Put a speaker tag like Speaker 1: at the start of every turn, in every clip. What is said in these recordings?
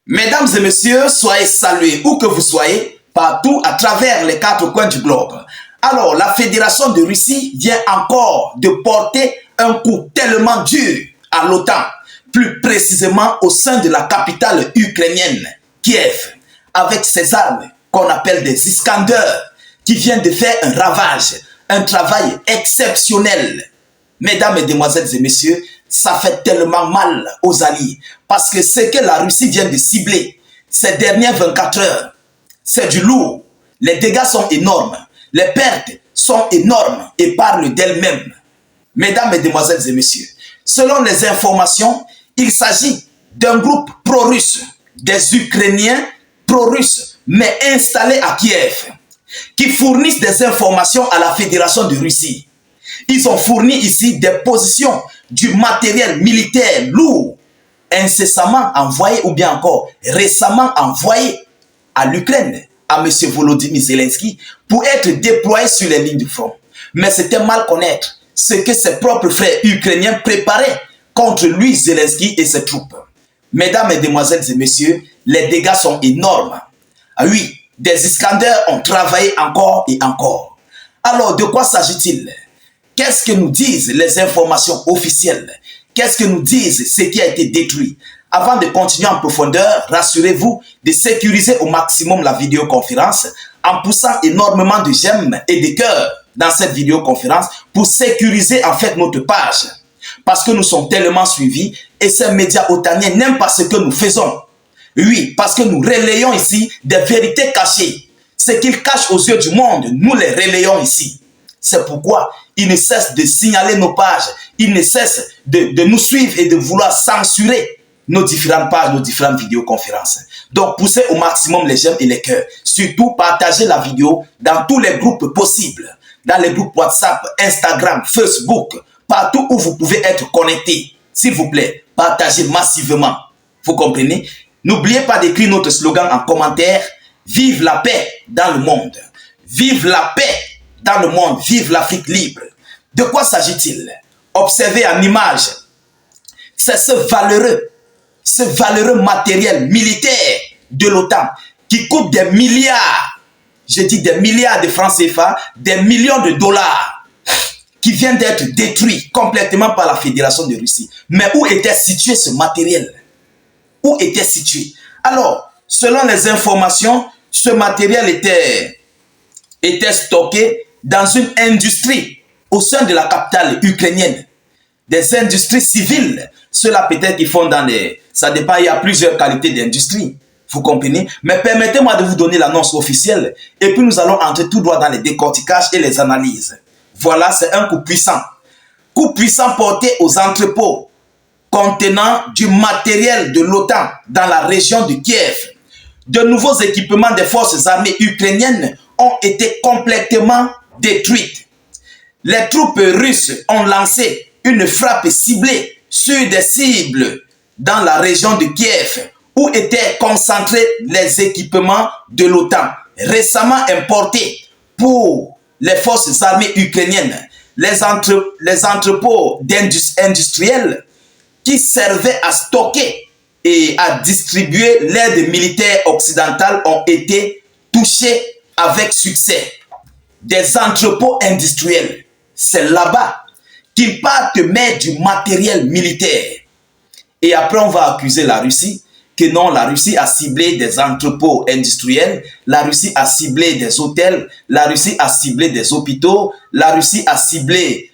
Speaker 1: Mesdames et messieurs, soyez salués où que vous soyez, partout à travers les quatre coins du globe. Alors, la Fédération de Russie vient encore de porter un coup tellement dur à l'OTAN, plus précisément au sein de la capitale ukrainienne, Kiev, avec ses armes qu'on appelle des Iskander, qui viennent de faire un ravage, un travail exceptionnel. Mesdames, Mesdemoiselles et Messieurs, ça fait tellement mal aux alliés. Parce que ce que la Russie vient de cibler ces dernières 24 heures, c'est du lourd. Les dégâts sont énormes. Les pertes sont énormes et parlent d'elles-mêmes. Mesdames, Mesdemoiselles et Messieurs, selon les informations, il s'agit d'un groupe pro-russe, des Ukrainiens pro-russes, mais installés à Kiev, qui fournissent des informations à la Fédération de Russie. Ils ont fourni ici des positions, du matériel militaire lourd, incessamment envoyé ou bien encore récemment envoyé à l'Ukraine, à M. Volodymyr Zelensky, pour être déployé sur les lignes du front. Mais c'était mal connaître ce que ses propres frères ukrainiens préparaient contre lui, Zelensky et ses troupes. Mesdames, Mesdemoiselles et Messieurs, les dégâts sont énormes. Ah oui, des Iskander ont travaillé encore et encore. Alors, de quoi s'agit-il? Qu'est-ce que nous disent les informations officielles? Qu'est-ce que nous disent ce qui a été détruit? Avant de continuer en profondeur, rassurez-vous de sécuriser au maximum la vidéoconférence en poussant énormément de j'aime et de cœurs dans cette vidéoconférence pour sécuriser en fait notre page. Parce que nous sommes tellement suivis et ces médias otaniens n'aiment pas ce que nous faisons. Oui, parce que nous relayons ici des vérités cachées. Ce qu'ils cachent aux yeux du monde, nous les relayons ici. C'est pourquoi ils ne cessent de signaler nos pages, ils ne cessent de nous suivre et de vouloir censurer nos différentes pages, nos différentes vidéoconférences. Donc, poussez au maximum les j'aime et les cœurs. Surtout, partagez la vidéo dans tous les groupes possibles. Dans les groupes WhatsApp, Instagram, Facebook, partout où vous pouvez être connectés. S'il vous plaît, partagez massivement. Vous comprenez? N'oubliez pas d'écrire notre slogan en commentaire. Vive la paix dans le monde. Vive la paix dans le monde. Vive l'Afrique libre. De quoi s'agit-il? Observez en image. C'est ce valeureux matériel militaire de l'OTAN qui coûte des milliards, je dis des milliards de francs CFA, des millions de dollars, qui vient d'être détruit complètement par la Fédération de Russie. Mais où était situé ce matériel? Où était situé? Alors, selon les informations, ce matériel était stocké dans une industrie au sein de la capitale ukrainienne. Des industries civiles. Cela peut-être qu'ils font dans les... Ça dépend, il y a plusieurs qualités d'industrie. Vous comprenez? Mais permettez-moi de vous donner l'annonce officielle. Et puis nous allons entrer tout droit dans les décorticages et les analyses. Voilà, c'est un coup puissant. Coup puissant porté aux entrepôts contenant du matériel de l'OTAN dans la région de Kiev. De nouveaux équipements des forces armées ukrainiennes ont été complètement détruits. Les troupes russes ont lancé une frappe ciblée sur des cibles dans la région de Kiev où étaient concentrés les équipements de l'OTAN récemment importés pour les forces armées ukrainiennes. Les entrepôts industriels qui servaient à stocker et à distribuer l'aide militaire occidentale ont été touchés avec succès. Des entrepôts industriels, c'est là-bas qu'ils partent mettre du matériel militaire. Et après, on va accuser la Russie que non, la Russie a ciblé des entrepôts industriels, la Russie a ciblé des hôtels, la Russie a ciblé des hôpitaux, la Russie a ciblé,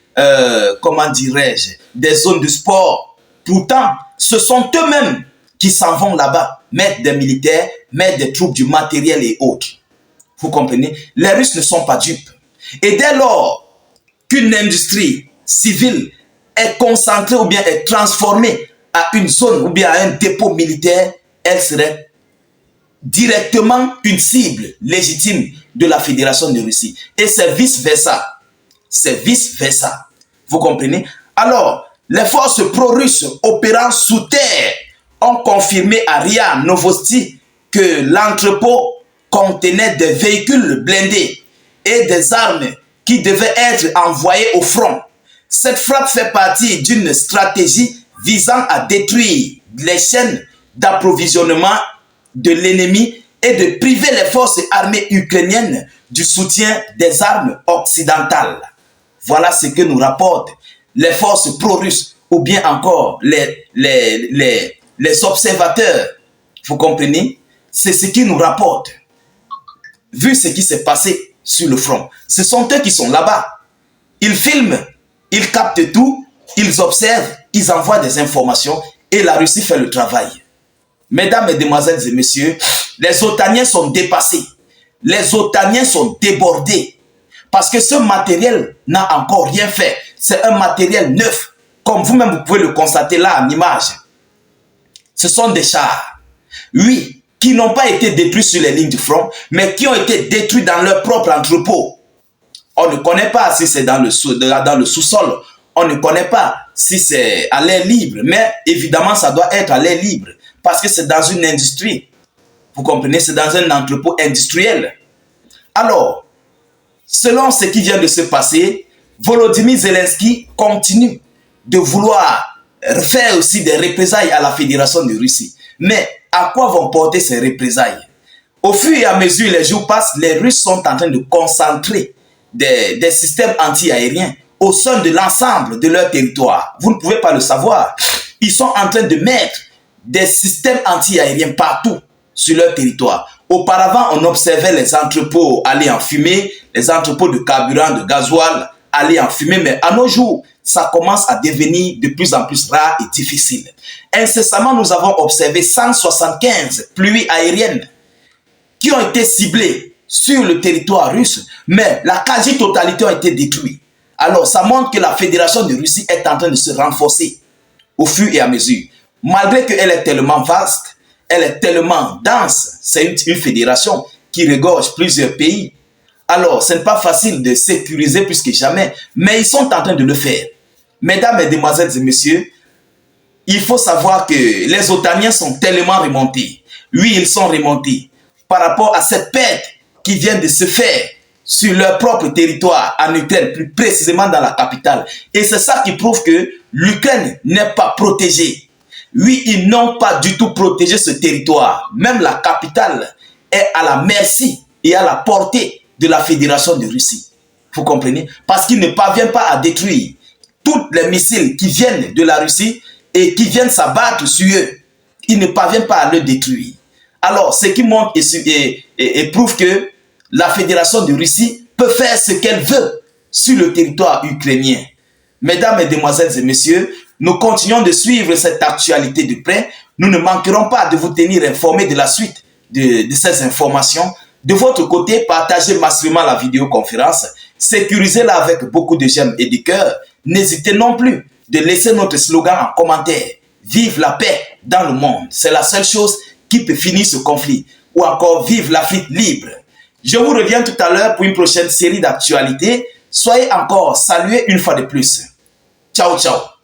Speaker 1: comment dirais-je, des zones de sport. Pourtant, ce sont eux-mêmes qui s'en vont là-bas, mettre des militaires, mettre des troupes, du matériel et autres. Vous comprenez? Les Russes ne sont pas dupes. Et dès lors qu'une industrie civile est concentrée ou bien est transformée à une zone ou bien à un dépôt militaire, elle serait directement une cible légitime de la Fédération de Russie. Et c'est vice-versa. C'est vice-versa. Vous comprenez? Alors, les forces pro-russes opérant sous terre ont confirmé à RIA Novosti que l'entrepôt contenait des véhicules blindés et des armes qui devaient être envoyées au front. Cette frappe fait partie d'une stratégie visant à détruire les chaînes d'approvisionnement de l'ennemi et de priver les forces armées ukrainiennes du soutien des armes occidentales. Voilà ce que nous rapportent les forces pro-russes ou bien encore les observateurs. Vous comprenez? C'est ce qui nous rapporte. Vu ce qui s'est passé sur le front, ce sont eux qui sont là-bas. Ils filment, ils captent tout, ils observent, ils envoient des informations et la Russie fait le travail. Mesdames, Mesdemoiselles et Messieurs, les Otaniens sont dépassés. Les Otaniens sont débordés. Parce que ce matériel n'a encore rien fait. C'est un matériel neuf. Comme vous-même, vous pouvez le constater là en image. Ce sont des chars. Oui, qui n'ont pas été détruits sur les lignes du front, mais qui ont été détruits dans leur propre entrepôt. On ne connaît pas si c'est dans le sous-sol. On ne connaît pas si c'est à l'air libre. Mais évidemment, ça doit être à l'air libre. Parce que c'est dans une industrie. Vous comprenez, c'est dans un entrepôt industriel. Alors, selon ce qui vient de se passer, Volodymyr Zelensky continue de vouloir faire aussi des représailles à la Fédération de Russie. Mais à quoi vont porter ces représailles? Au fur et à mesure les jours passent, les Russes sont en train de concentrer des systèmes anti-aériens au sein de l'ensemble de leur territoire. Vous ne pouvez pas le savoir. Ils sont en train de mettre des systèmes anti-aériens partout sur leur territoire. Auparavant, on observait les entrepôts aller en fumée, les entrepôts de carburant, de gasoil aller en fumée, mais à nos jours, ça commence à devenir de plus en plus rare et difficile. Incessamment, nous avons observé 175 pluies aériennes qui ont été ciblées sur le territoire russe, mais la quasi-totalité ont été détruite. Alors, ça montre que la Fédération de Russie est en train de se renforcer au fur et à mesure. Malgré qu'elle est tellement vaste, elle est tellement dense, c'est une fédération qui regorge plusieurs pays. Alors, ce n'est pas facile de sécuriser plus que jamais, mais ils sont en train de le faire. Mesdames, Mesdemoiselles et Messieurs, il faut savoir que les Otaniens sont tellement remontés. Oui, ils sont remontés par rapport à cette perte qui vient de se faire sur leur propre territoire en Ukraine, plus précisément dans la capitale. Et c'est ça qui prouve que l'Ukraine n'est pas protégée. Oui, ils n'ont pas du tout protégé ce territoire. Même la capitale est à la merci et à la portée de la Fédération de Russie. Vous comprenez? Parce qu'ils ne parviennent pas à détruire tous les missiles qui viennent de la Russie et qui viennent s'abattre sur eux. Ils ne parviennent pas à le détruire. Alors, ce qui montre et prouve que la Fédération de Russie peut faire ce qu'elle veut sur le territoire ukrainien. Mesdames, Mesdemoiselles et Messieurs, nous continuons de suivre cette actualité de près. Nous ne manquerons pas de vous tenir informés de la suite de ces informations. De votre côté, partagez massivement la vidéoconférence, sécurisez-la avec beaucoup de j'aime et de cœur. N'hésitez non plus de laisser notre slogan en commentaire. Vive la paix dans le monde. C'est la seule chose qui peut finir ce conflit. Ou encore, vive l'Afrique libre. Je vous reviens tout à l'heure pour une prochaine série d'actualités. Soyez encore salués une fois de plus. Ciao, ciao.